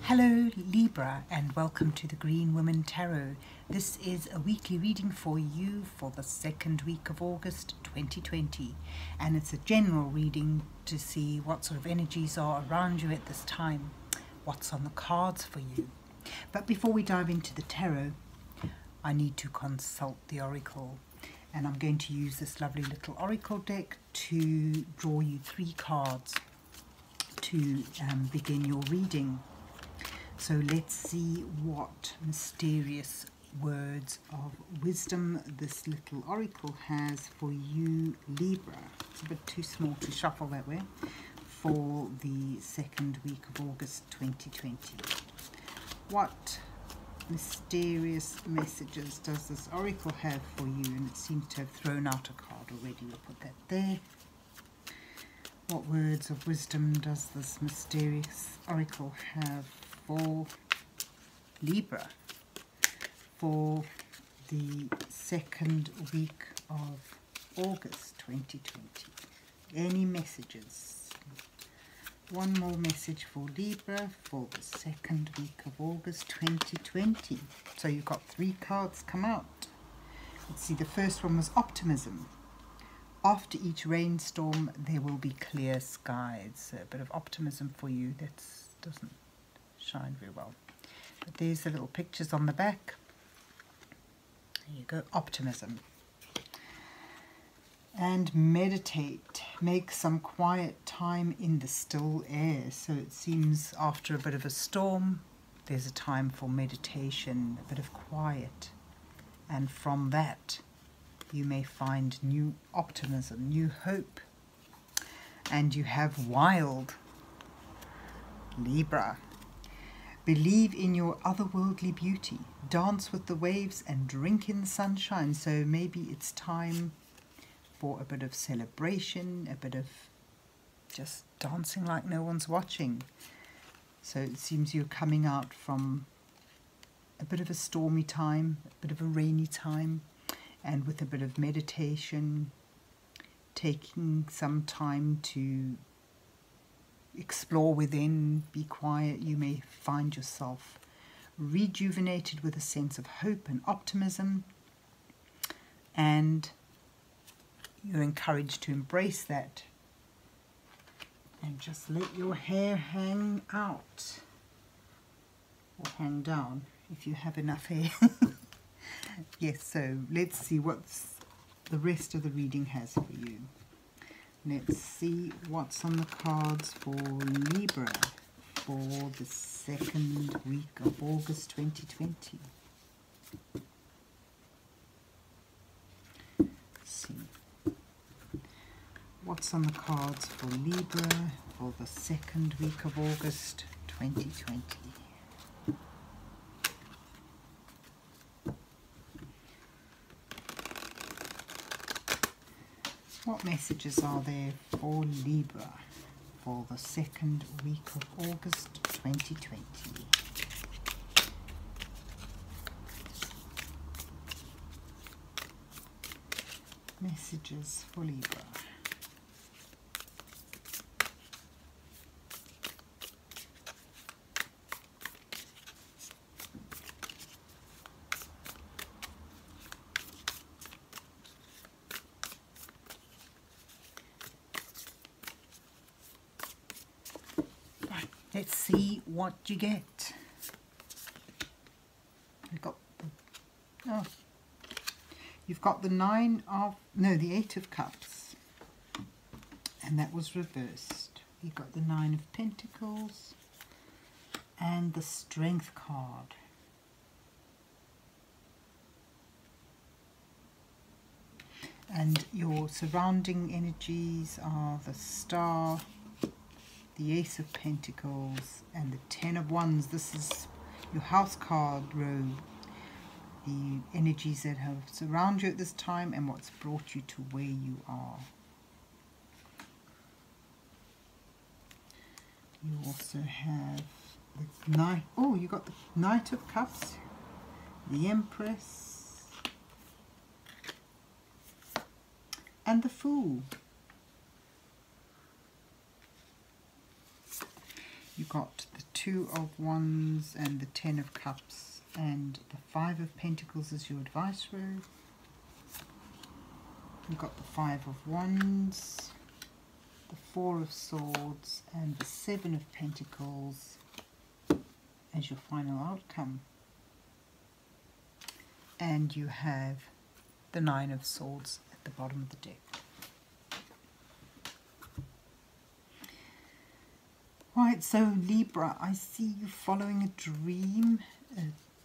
Hello Libra, and welcome to the Green Woman Tarot. This is a weekly reading for you for the second week of August 2020, and it's a general reading to see what sort of energies are around you at this time, what's on the cards for you. But before we dive into the tarot, I need to consult the oracle, and I'm going to use this lovely little oracle deck to draw you 3 cards to begin your reading. So let's see what mysterious words of wisdom this little oracle has for you, Libra. It's a bit too small to shuffle that way. For the second week of August 2020. What mysterious messages does this oracle have for you? And it seems to have thrown out a card already. We'll put that there. What words of wisdom does this mysterious oracle have for Libra for the second week of August 2020? Any messages? One more message for Libra for the second week of August 2020. So you've got 3 cards come out. Let's see, the first one was optimism. After each rainstorm there will be clear skies. So a bit of optimism for you. That doesn't shine very well, but there's the little pictures on the back. There you go, optimism. And meditate, make some quiet time in the still air. So it seems after a bit of a storm there's a time for meditation, a bit of quiet, and from that you may find new optimism, new hope. And you have wild, Libra. Believe in your otherworldly beauty. Dance with the waves and drink in the sunshine. So maybe it's time for a bit of celebration, a bit of just dancing like no one's watching. So it seems you're coming out from a bit of a stormy time, a bit of a rainy time, and with a bit of meditation, taking some time to explore within, be quiet, you may find yourself rejuvenated with a sense of hope and optimism, and you're encouraged to embrace that and just let your hair hang out or hang down if you have enough hair. Yes, so let's see what the rest of the reading has for you. Let's see what's on the cards for Libra for the second week of August 2020. Let's see what's on the cards for Libra for the second week of August 2020. What messages are there for Libra for the second week of August 2020? Messages for Libra. Let's see what you get. You've got the the 8 of Cups, and that was reversed. You've got the 9 of Pentacles and the Strength card. And your surrounding energies are the Star, the Ace of Pentacles, and the 10 of Wands. This is your house card row. The energies that have surrounded you at this time and what's brought you to where you are. You also have the Knight. Oh, you got the Knight of Cups, the Empress, and the Fool. You got the Two of Wands and the Ten of Cups, and the Five of Pentacles is your advice row. You've got the Five of Wands, the Four of Swords, and the Seven of Pentacles as your final outcome. And you have the Nine of Swords at the bottom of the deck. Right, so Libra, I see you following a dream.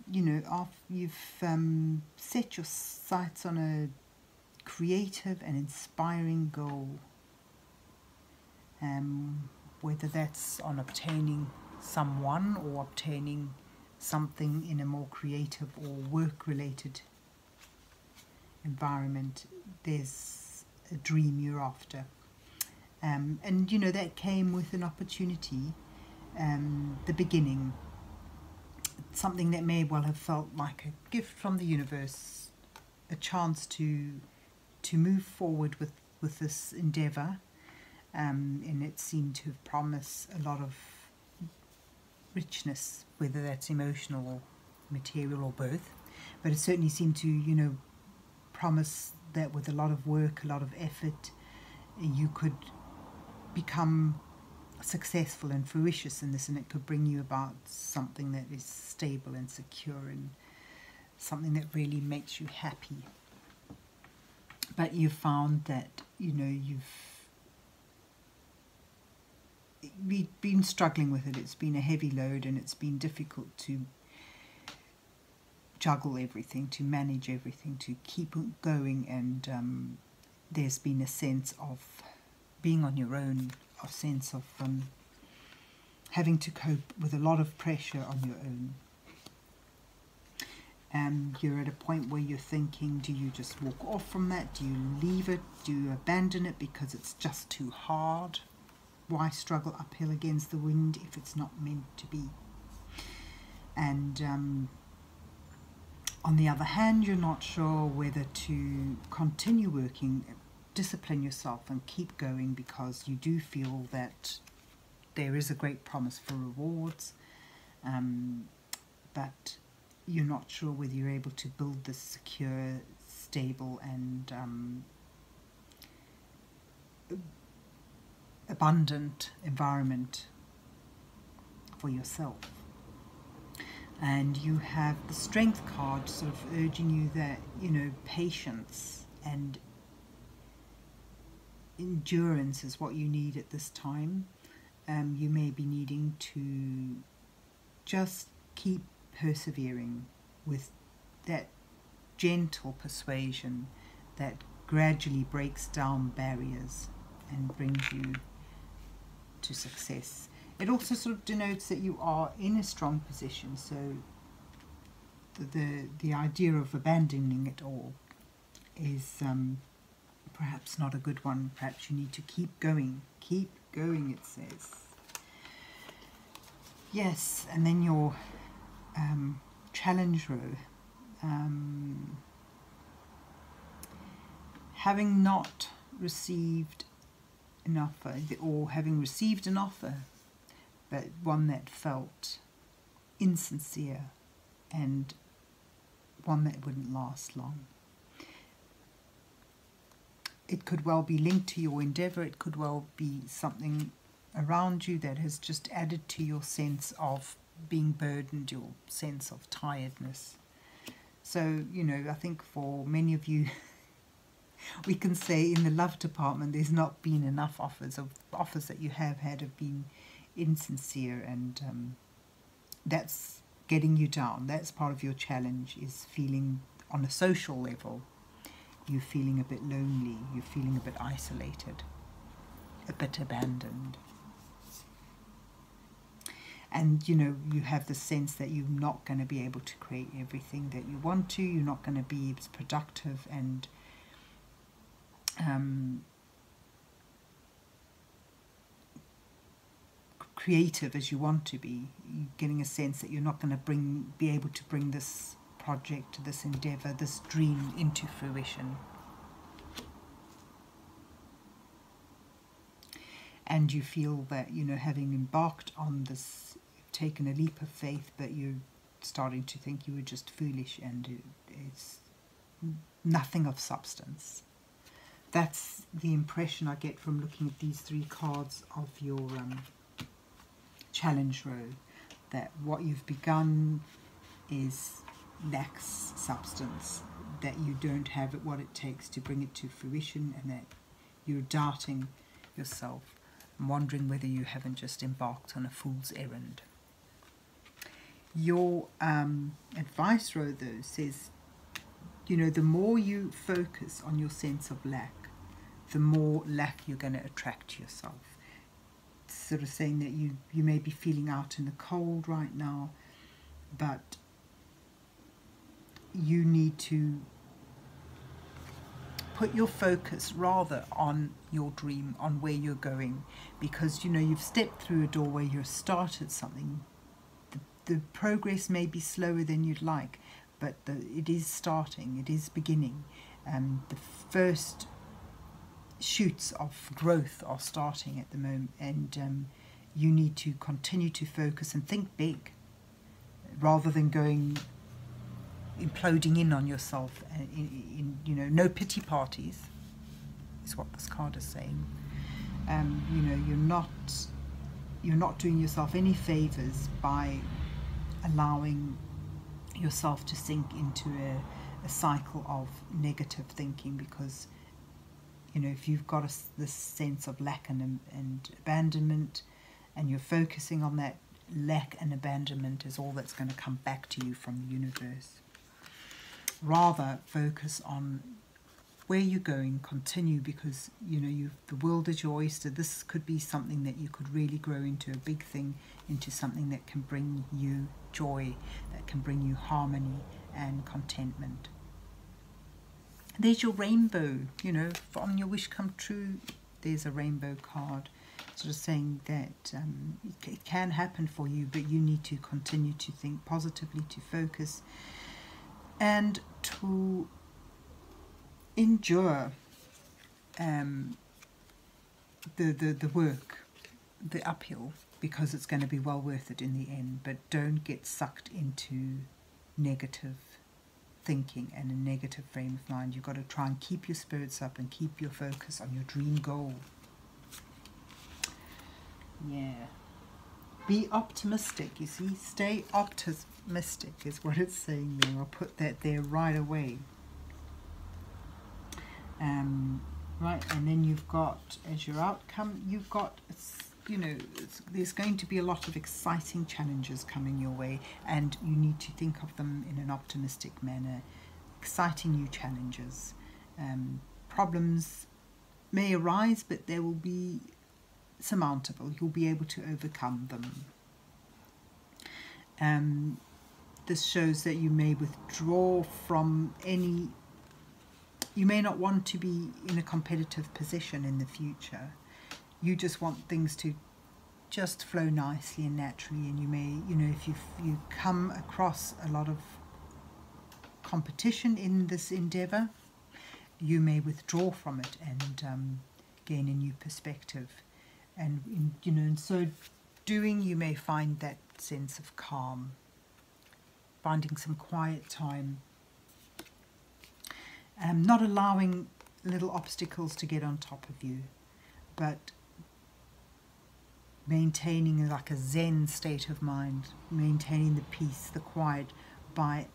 You know, after you've set your sights on a creative and inspiring goal. Whether that's on obtaining someone or obtaining something in a more creative or work-related environment, there's a dream you're after. And you know, that came with an opportunity, the beginning, something that may well have felt like a gift from the universe, a chance to move forward with this endeavour, and it seemed to have promised a lot of richness, whether that's emotional or material or both, but it certainly seemed to, you know, promise that with a lot of work, a lot of effort, you could become successful and fruitious in this, and it could bring you about something that is stable and secure and something that really makes you happy. But you found that, you know, we've been struggling with it. It's been a heavy load, and it's been difficult to juggle everything, to manage everything, to keep going, and there's been a sense of being on your own, a sense of having to cope with a lot of pressure on your own. You're at a point where you're thinking, do you just walk off from that? Do you leave it? Do you abandon it because it's just too hard? Why struggle uphill against the wind if it's not meant to be? And on the other hand, you're not sure whether to continue working, discipline yourself and keep going, because you do feel that there is a great promise for rewards, but you're not sure whether you're able to build this secure, stable and abundant environment for yourself. And you have the Strength card sort of urging you that, you know, patience and endurance is what you need at this time. You may be needing to just keep persevering with that gentle persuasion that gradually breaks down barriers and brings you to success. It also sort of denotes that you are in a strong position, so the idea of abandoning it all is perhaps not a good one. Perhaps you need to keep going, it says. Yes, and then your challenge row. Having not received an offer, or having received an offer, but one that felt insincere and one that wouldn't last long. It could well be linked to your endeavour. It could well be something around you that has just added to your sense of being burdened, your sense of tiredness. So, you know, I think for many of you, we can say in the love department there's not been enough offers, of offers that you have had have been insincere, and that's getting you down. That's part of your challenge, is feeling on a social level, you're feeling a bit lonely, you're feeling a bit isolated, a bit abandoned. And, you know, you have the sense that you're not going to be able to create everything that you want to, you're not going to be as productive and creative as you want to be. You're getting a sense that you're not going to be able to bring this project, this endeavour, this dream into fruition. And you feel that, you know, having embarked on this, taken a leap of faith, but you're starting to think you were just foolish and it's nothing of substance. That's the impression I get from looking at these 3 cards of your challenge row, that what you've begun lacks substance, that you don't have what it takes to bring it to fruition, and that you're doubting yourself and wondering whether you haven't just embarked on a fool's errand. Your advice row, though, says, you know, the more you focus on your sense of lack, the more lack you're going to attract to yourself. It's sort of saying that you may be feeling out in the cold right now, but you need to put your focus rather on your dream, on where you're going, because, you know, you've stepped through a door where you've started something. The progress may be slower than you'd like, but it is starting, it is beginning. The first shoots of growth are starting at the moment, and you need to continue to focus and think big, rather than imploding in on yourself. You know, no pity parties is what this card is saying. You know, you're not doing yourself any favors by allowing yourself to sink into a cycle of negative thinking, because, you know, if you've got this sense of lack and abandonment, and you're focusing on that lack and abandonment, is all that's going to come back to you from the universe. Rather focus on where you're going, continue, because, you know, the world is your oyster. This could be something that you could really grow into a big thing, into something that can bring you joy, that can bring you harmony and contentment. There's your rainbow, you know, from your wish come true, there's a rainbow card, sort of saying that it can happen for you, but you need to continue to think positively, to focus, and to endure the work, the uphill, because it's going to be well worth it in the end. But don't get sucked into negative thinking and a negative frame of mind. You've got to try and keep your spirits up and keep your focus on your dream goal. Yeah. Be optimistic, you see. Stay optimistic is what it's saying there. I'll put that there right away. Right, and then you've got, as your outcome, you've got, you know, there's going to be a lot of exciting challenges coming your way, and you need to think of them in an optimistic manner. Exciting new challenges. Problems may arise, but they will be surmountable. You'll be able to overcome them. This shows that you may withdraw from any. You may not want to be in a competitive position in the future. You just want things to just flow nicely and naturally, and you may, you know, if you come across a lot of competition in this endeavor, you may withdraw from it and gain a new perspective. And you know, in so doing, you may find that sense of calm, finding some quiet time, not allowing little obstacles to get on top of you, but maintaining like a Zen state of mind, maintaining the peace, the quiet, by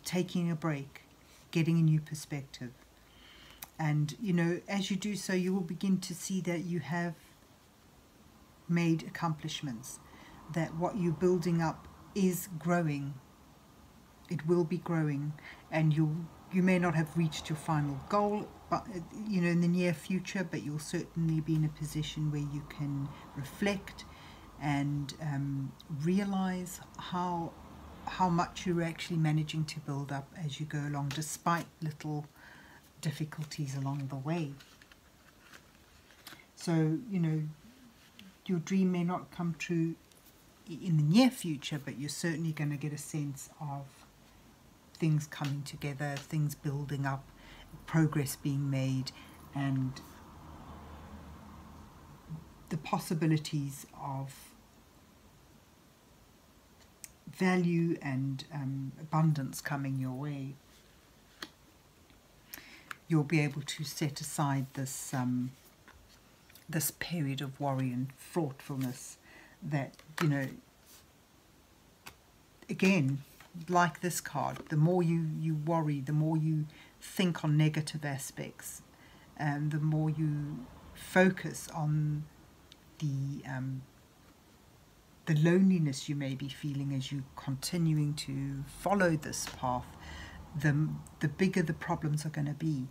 taking a break, getting a new perspective. And, you know, as you do so, you will begin to see that you have made accomplishments, that what you're building up is growing. It will be growing, and you may not have reached your final goal, but, you know, in the near future, but you'll certainly be in a position where you can reflect and realize how much you're actually managing to build up as you go along, despite little difficulties along the way. So, you know, your dream may not come true in the near future, but you're certainly going to get a sense of things coming together, things building up, progress being made, and the possibilities of value and abundance coming your way. You'll be able to set aside this this period of worry and thoughtfulness that, you know, again, like this card, the more you worry, the more you think on negative aspects, and the more you focus on the loneliness you may be feeling as you continuing to follow this path, the bigger the problems are going to be.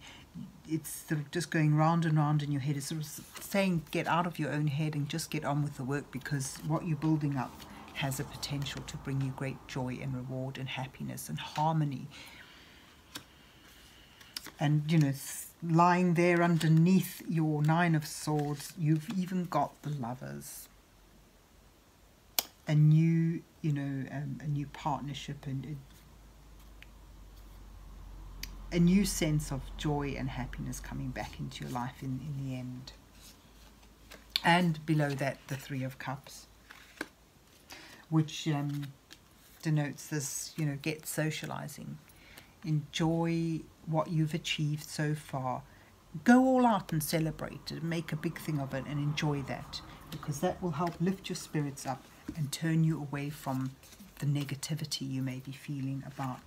It's sort of just going round and round in your head. It's sort of saying, get out of your own head and just get on with the work, because what you're building up has a potential to bring you great joy and reward and happiness and harmony. And, you know, lying there underneath your Nine of Swords, you've even got the Lovers. A new, you know, a new partnership and a new sense of joy and happiness coming back into your life in the end. And below that, the Three of Cups, which denotes this, you know, get socializing. Enjoy what you've achieved so far. Go all out and celebrate it, make a big thing of it and enjoy that, because that will help lift your spirits up and turn you away from the negativity you may be feeling about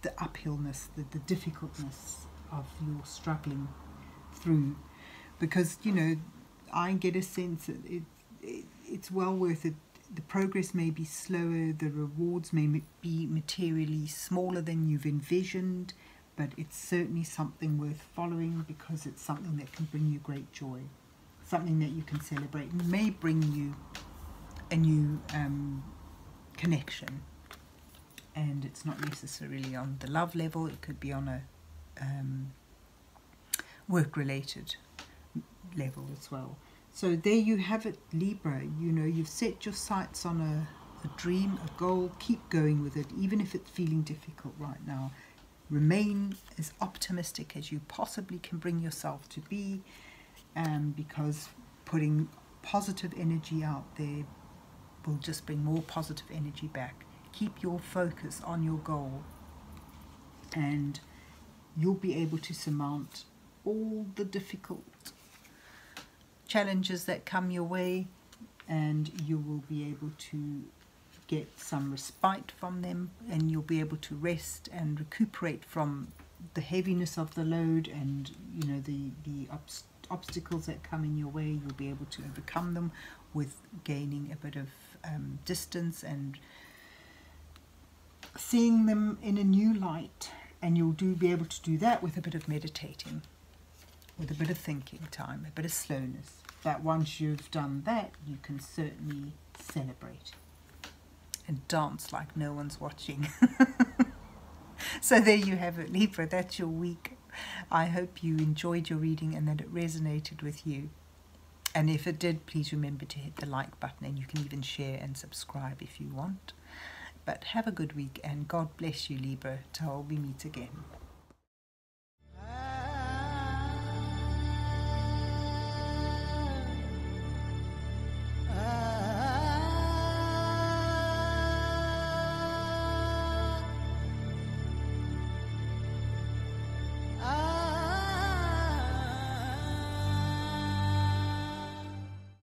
the uphillness, the difficultness of your struggling through. Because, you know, I get a sense that it's well worth it. The progress may be slower, the rewards may be materially smaller than you've envisioned, but it's certainly something worth following, because it's something that can bring you great joy, something that you can celebrate, and may bring you a new connection. And it's not necessarily on the love level, it could be on a work-related level as well. So there you have it, Libra. You know, you've set your sights on a dream, a goal. Keep going with it, even if it's feeling difficult right now. Remain as optimistic as you possibly can bring yourself to be, because putting positive energy out there will just bring more positive energy back. Keep your focus on your goal, and you'll be able to surmount all the difficult challenges that come your way, and you will be able to get some respite from them, and you'll be able to rest and recuperate from the heaviness of the load, and, you know, the obstacles that come in your way. You'll be able to overcome them with gaining a bit of distance and seeing them in a new light. And you'll be able to do that with a bit of meditating, with a bit of thinking time, a bit of slowness. But once you've done that, you can certainly celebrate and dance like no one's watching. So there you have it, Libra. That's your week. I hope you enjoyed your reading and that it resonated with you. And if it did, please remember to hit the like button, and you can even share and subscribe if you want. But have a good week, and God bless you, Libra, till we meet again.